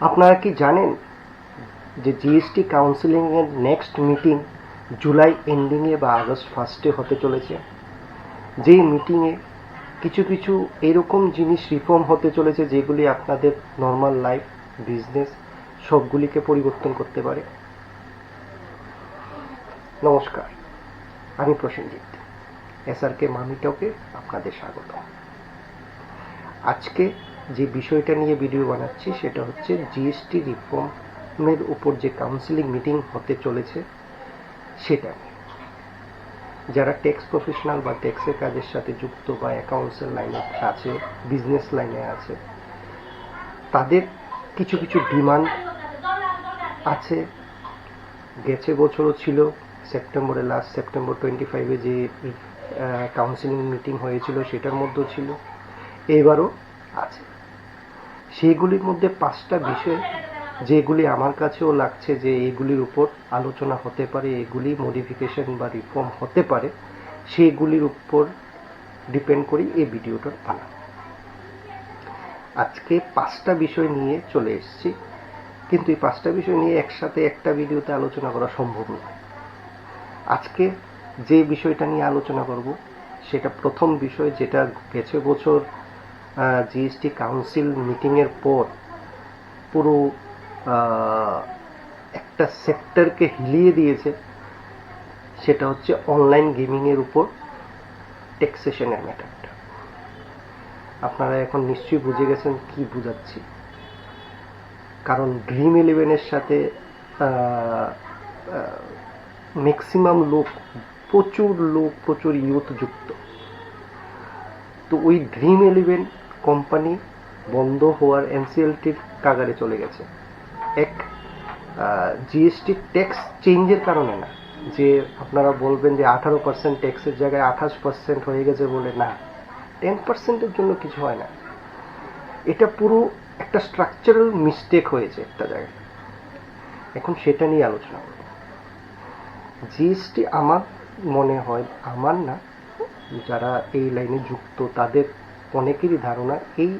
আপনারা কি জানেন যে জিএসটি কাউন্সিলিংয়ের নেক্সট মিটিং জুলাই এন্ডিংয়ে বা আগস্ট ফার্স্টে হতে চলেছে? যেই মিটিংয়ে কিছু কিছু এরকম জিনিস রিফর্ম হতে চলেছে যেগুলি আপনাদের নর্মাল লাইফ, বিজনেস সবগুলিকে পরিবর্তন করতে পারে। নমস্কার, আমি প্রসেনজিৎ, এসআরকে মানি টকে আপনাদের স্বাগত। আজকে যে বিষয়টা নিয়ে ভিডিও বানাচ্ছি সেটা হচ্ছে জিএসটি রিফর্মের উপর যে কাউন্সিলিং মিটিং হতে চলেছে সেটা নিয়ে। যারা ট্যাক্স প্রফেশনাল বা ট্যাক্সের কাজের সাথে যুক্ত বা অ্যাকাউন্টসের লাইনে আছে, বিজনেস লাইনে আছে, তাদের কিছু কিছু ডিমান্ড আছে। গেছে বছরও ছিল, সেপ্টেম্বরে, লাস্ট সেপ্টেম্বর 25-এ যে কাউন্সিলিং মিটিং হয়েছিল সেটার মধ্যেও ছিল, এবারও আছে। সেইগুলির মধ্যে 5টা বিষয় যেগুলি আমার কাছেও লাগছে যে এগুলির উপর আলোচনা হতে পারে, এগুলি মডিফিকেশন বা রিফর্ম হতে পারে, সেগুলির উপর ডিপেন্ড করি এই ভিডিওটা বানানো। আজকে 5টা বিষয় নিয়ে চলে এসেছি, কিন্তু এই 5টা বিষয় নিয়ে একসাথে একটা ভিডিওতে আলোচনা করা সম্ভব নয়। আজকে যে বিষয়টা নিয়ে আলোচনা করব সেটা প্রথম বিষয়, যেটা গেছে বছর জিএসটি কাউন্সিল মিটিংয়ের পর পুরো একটা সেক্টরকে হিলিয়ে দিয়েছে। সেটা হচ্ছে অনলাইন গেমিংয়ের উপর ট্যাক্সেশনের ম্যাটারটা। আপনারা এখন নিশ্চয়ই বুঝে গেছেন কি বুঝাচ্ছি, কারণ ড্রিম11-এর সাথে ম্যাক্সিমাম লোক, প্রচুর ইউথ যুক্ত। তো ওই ড্রিম11 কোম্পানি বন্ধ হওয়ার এনসিএলটির কাগারে চলে গেছে। এক জিএসটি ট্যাক্স চেঞ্জের কারণে না, যে আপনারা বলবেন যে 18% ট্যাক্সের জায়গায় 28% হয়ে গেছে বলে, না, 10%-এর জন্য কিছু হয় না। এটা পুরো একটা স্ট্রাকচারাল মিস্টেক হয়েছে একটা জায়গায়। এখন সেটা নিয়ে আলোচনা করব। জিএসটি আমার মনে হয়, আমার না, যারা এই লাইনে যুক্ত তাদের অনেকেরই ধারণা এই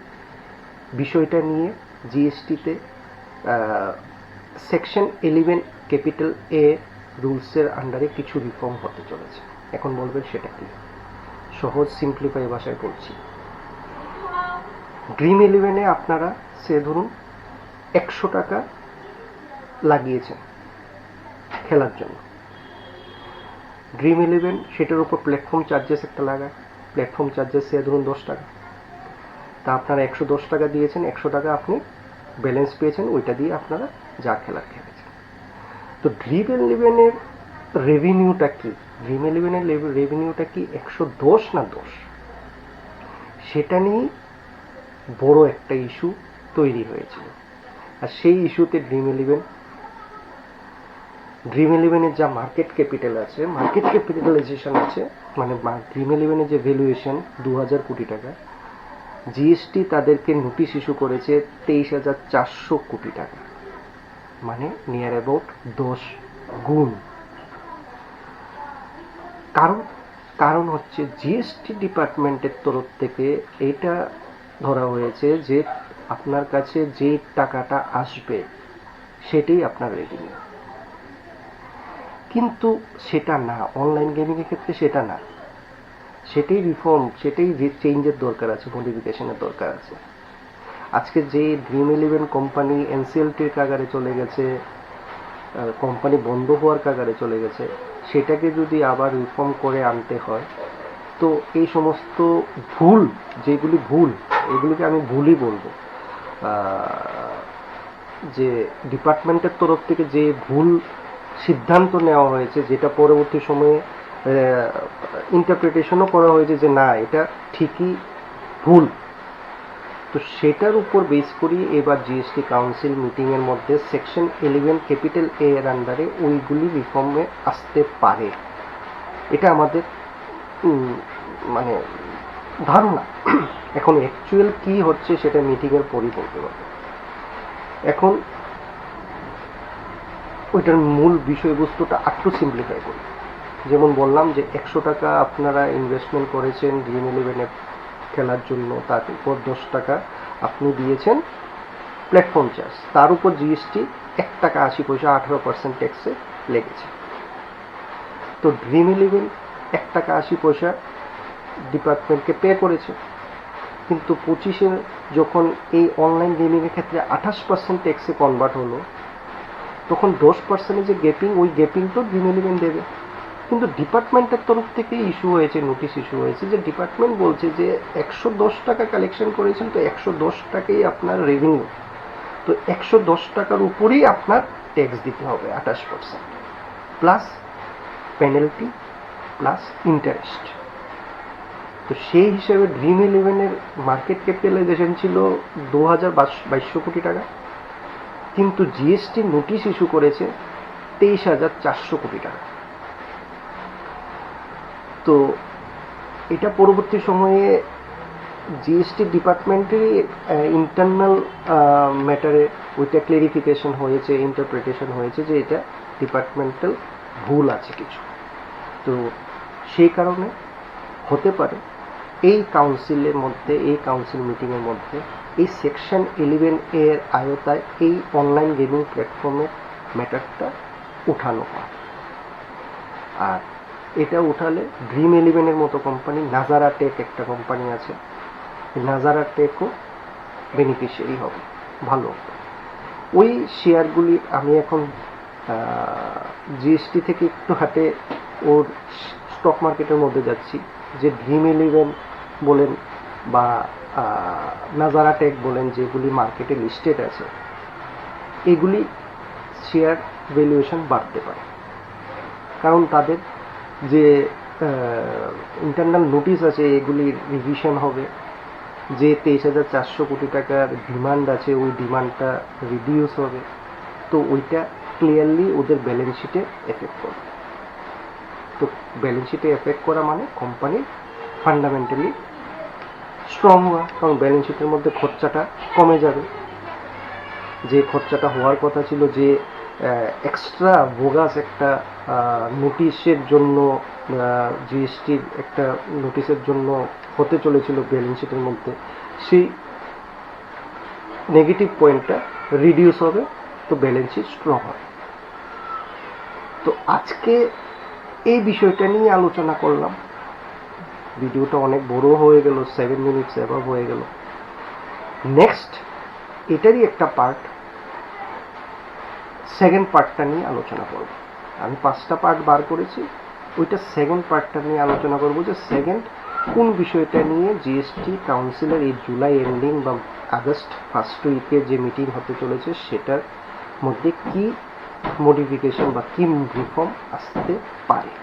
বিষয়টা নিয়ে জিএসটিতে সেকশন 11 ক্যাপিটাল এ রুলসের আন্ডারে কিছু রিফর্ম হতে চলেছে। এখন বলবেন সেটা কি? সহজ সিম্পলিফাই ভাষায় বলছি। ড্রিম11-এ আপনারা সে ধরুন 100 টাকা লাগিয়েছেন খেলার জন্য। ড্রিম11 সেটার উপর প্ল্যাটফর্ম চার্জেস একটা লাগায়, প্ল্যাটফর্ম চার্জেস সে ধরুন 10 টাকা। তা আপনারা 110 টাকা দিয়েছেন, 100 টাকা আপনি ব্যালেন্স পেয়েছেন, ওইটা দিয়ে আপনারা যা খেলার খেলেছেন। তো ড্রিম11-এর রেভিনিউটা কি? ড্রিম11-এর রেভিনিউটা কি 110 না 10? সেটা নিয়ে বড় একটা ইস্যু তৈরি হয়েছিল। আর সেই ইস্যুতে ড্রিম11-এর যা মার্কেট ক্যাপিটাল আছে, মার্কেট ক্যাপিটালাইজেশন আছে, মানে ড্রিম11-এর যে ভ্যালুয়েশন 2000 কোটি টাকা, জিএসটি তাদেরকে নোটিশ ইস্যু করেছে 23,400 কোটি টাকা, মানে নিয়ার অ্যাবাউট 10 গুণ। কারণ হচ্ছে জিএসটি ডিপার্টমেন্টের তরফ থেকে এটা ধরা হয়েছে যে আপনার কাছে যে টাকাটা আসবে সেটাই আপনার রেভিনিউ। কিন্তু সেটা না, অনলাইন গেমিংয়ের ক্ষেত্রে সেটা না। সেটাই রিফর্ম, সেটাই চেঞ্জের দরকার আছে, মডিফিকেশনের দরকার আছে। আজকে যে ড্রিম11 কোম্পানি এনসিএলটির কাগারে চলে গেছে, কোম্পানি বন্ধ হওয়ার কাগারে চলে গেছে, সেটাকে যদি আবার রিফর্ম করে আনতে হয়, তো এই সমস্ত ভুল, যেগুলি ভুল, এগুলিকে আমি ভুলই বলবো। যে ডিপার্টমেন্টের তরফ থেকে যে ভুল সিদ্ধান্ত নেওয়া হয়েছে, যেটা পরবর্তী সময়ে ইন্টারপ্রিটেশনও করা হয়েছে যে না, এটা ঠিকই ভুল, তো সেটার উপর বেস করি এবার জিএসটি কাউন্সিল মিটিংয়ের মধ্যে সেকশন 11 ক্যাপিটাল এ এর আন্ডারে ওইগুলি রিফর্মে আসতে পারে। এটা আমাদের মানে ধারণা। এখন অ্যাকচুয়াল কি হচ্ছে সেটা মিটিংয়ের পরই বলতে পারবো। এখন ওইটার মূল বিষয়বস্তুটা একটু সিম্পলিফাই করি। যেমন বললাম যে 100 টাকা আপনারা ইনভেস্টমেন্ট করেছেন ড্রিম11-এ খেলার জন্য, তার উপর 10 টাকা আপনি দিয়েছেন প্ল্যাটফর্ম চার্জ, তার উপর জিএসটি 1 টাকা 80 পয়সা 18% ট্যাক্সে লেগেছে। তো ড্রিম11 1 টাকা 80 পয়সা ডিপার্টমেন্টকে পে করেছে, কিন্তু 25-এ যখন এই অনলাইন গেমিংয়ের ক্ষেত্রে 28% ট্যাক্সে কনভার্ট হলো, তখন 10% যে গ্যাপিং, ওই গ্যাপিং তো ড্রিম11 দেবে। কিন্তু ডিপার্টমেন্টের তরফ থেকে ইস্যু হয়েছে, নোটিশ ইস্যু হয়েছে, যে ডিপার্টমেন্ট বলছে যে 110 টাকা কালেকশন করেছেন, তো 110 টাকাই আপনার রেভিনিউ, তো 110 টাকার উপরেই আপনার ট্যাক্স দিতে হবে 28%, প্লাস পেনাল্টি প্লাস ইন্টারেস্ট। তো সেই হিসেবে ড্রিম11-এর মার্কেট ক্যাপিটালাইজেশন ছিল 2200 কোটি টাকা, কিন্তু জিএসটি নোটিশ ইস্যু করেছে 23,400 কোটি টাকা। তো এটা পরবর্তী সময়ে জিএসটি ডিপার্টমেন্টেরই ইন্টারনাল ম্যাটারে ওইটা ক্লেরিফিকেশন হয়েছে, ইন্টারপ্রিটেশন হয়েছে যে এটা ডিপার্টমেন্টাল ভুল আছে কিছু। তো সেই কারণে হতে পারে এই কাউন্সিলের মধ্যে, এই কাউন্সিল মিটিংয়ের মধ্যে এই সেকশন 11 এর আয়তায় এই অনলাইন গেমিং প্ল্যাটফর্মের ম্যাটারটা উঠানো হয়। আর এটা উঠালে ড্রিম11-এর মতো কোম্পানি, নাজারা টেক একটা কোম্পানি আছে, নাজারা টেকও বেনিফিশিয়ারি হবে, ভালো। ওই শেয়ারগুলি আমি এখন জিএসটি থেকে একটু হাতে ওর স্টক মার্কেটের মধ্যে যাচ্ছি, যে ড্রিম11 বলেন বা নাজারা টেক বলেন, যেগুলি মার্কেটে লিস্টেড আছে, এগুলি শেয়ার ভ্যালুয়েশন বাড়তে পারে, কারণ তাদের যে ইন্টারনাল নোটিশ আছে এগুলির রিভিশন হবে, যে 23,400 কোটি টাকার ডিমান্ড আছে ওই ডিমান্ডটা রিডিউস হবে, তো ওইটা ক্লিয়ারলি ওদের ব্যালেন্স শিটে এফেক্ট করবে। তো ব্যালেন্স শিটে এফেক্ট করা মানে কোম্পানি ফান্ডামেন্টালি স্ট্রং হওয়া, কারণ ব্যালেন্স শিটের মধ্যে খরচাটা কমে যাবে, যে খরচাটা হওয়ার কথা ছিল, যে এক্সট্রা বোগাস একটা নোটিশের জন্য, জিএসটির একটা নোটিশের জন্য হতে চলেছিল ব্যালেন্স শিটের মধ্যে, সেই নেগেটিভ পয়েন্টটা রিডিউস হবে, তো ব্যালেন্স শিট স্ট্রং হবে। তো আজকে এই বিষয়টা নিয়ে আলোচনা করলাম। ভিডিওটা অনেক বড় হয়ে গেল, 7 মিনিটস এভাব হয়ে গেল। নেক্সট এটারই একটা পার্ট, সেকেন্ড পার্টটা নিয়ে আলোচনা করব। আমি 5টা পার্ট বার করেছি, ওইটা সেকেন্ড পার্টটা নিয়ে আলোচনা করব, যে সেকেন্ড কোন বিষয়টা নিয়ে জিএসটি কাউন্সিলের এই জুলাই এন্ডিং বা আগস্ট ফার্স্ট উইকে যে মিটিং হতে চলেছে সেটার মধ্যে কি মডিফিকেশন বা কি রিফর্ম আসতে পারে।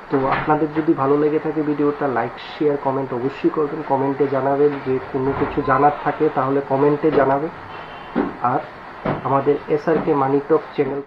তো আপনাদের যদি ভালো লেগে থাকে ভিডিওটা, লাইক শেয়ার কমেন্ট অবশ্যই করবেন, কমেন্টে জানাবেন, যে কোনো কিছু জানার থাকে তাহলে কমেন্টে জানাবেন। আর আমাদের এসআরকে মানি টক চ্যানেল